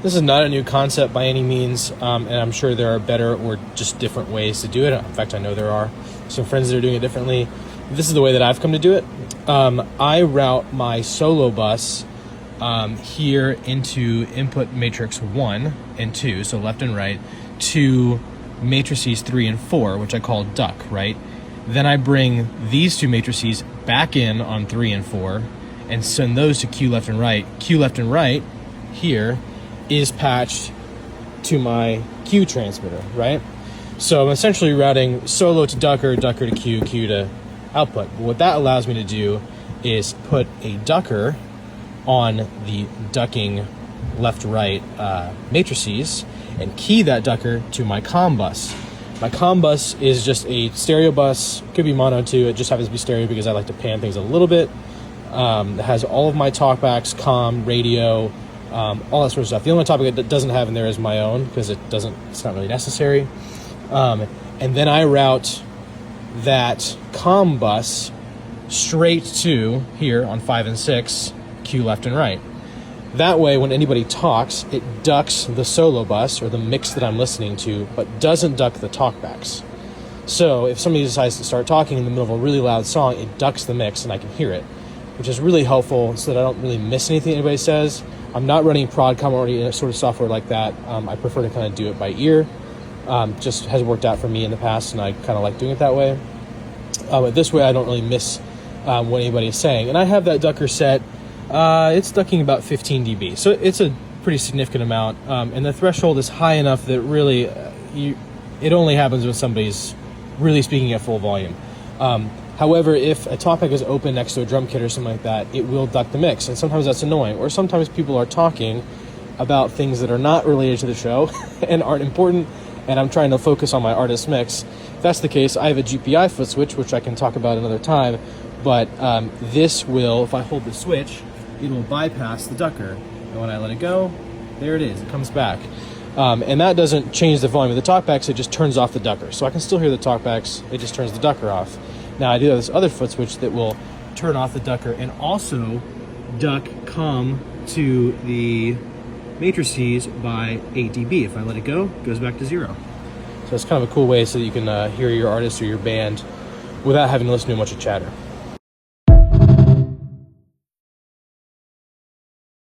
This is not a new concept by any means, and I'm sure there are better or just different ways to do it. In fact, I know there are some friends that are doing it differently. This is the way that I've come to do it. I route my solo bus here into input matrix 1 and 2, so left and right, to matrices 3 and 4, which I call duck, right? Then I bring these two matrices back in on 3 and 4 and send those to Q left and right. Q left and right here is patched to my Q transmitter, right? So I'm essentially routing solo to ducker, ducker to Q, Q to output. But what that allows me to do is put a ducker on the ducking left-right matrices and key that ducker to my comm bus. My comm bus is just a stereo bus, could be mono too, it just happens to be stereo because I like to pan things a little bit. It has all of my talkbacks, comm, radio, all that sort of stuff. The only topic it doesn't have in there is my own because it's not really necessary. And then I route that comm bus straight to here on 5 and 6, Q left and right. That way, when anybody talks, it ducks the solo bus or the mix that I'm listening to, but doesn't duck the talkbacks. So if somebody decides to start talking in the middle of a really loud song, it ducks the mix and I can hear it, which is really helpful so that I don't really miss anything anybody says. I'm not running Prodcom or any sort of software like that. I prefer to kind of do it by ear. Just has worked out for me in the past, and I kind of like doing it that way. But this way, I don't really miss what anybody is saying. And I have that ducker set. It's ducking about 15 dB, so it's a pretty significant amount. And the threshold is high enough that really, it only happens when somebody's really speaking at full volume. However, if a topic is open next to a drum kit or something like that, it will duck the mix, and sometimes that's annoying. Or sometimes people are talking about things that are not related to the show and aren't important, and I'm trying to focus on my artist mix. If that's the case, I have a GPI foot switch, which I can talk about another time, but this will, if I hold the switch, it will bypass the ducker. And when I let it go, there it is, it comes back. And that doesn't change the volume of the talkbacks, it just turns off the ducker. So I can still hear the talkbacks, it just turns the ducker off. Now I do have this other foot switch that will turn off the ducker and also duck comm to the matrices by 8 dB. If I let it go, it goes back to 0. So it's kind of a cool way so that you can hear your artist or your band without having to listen to a bunch of chatter.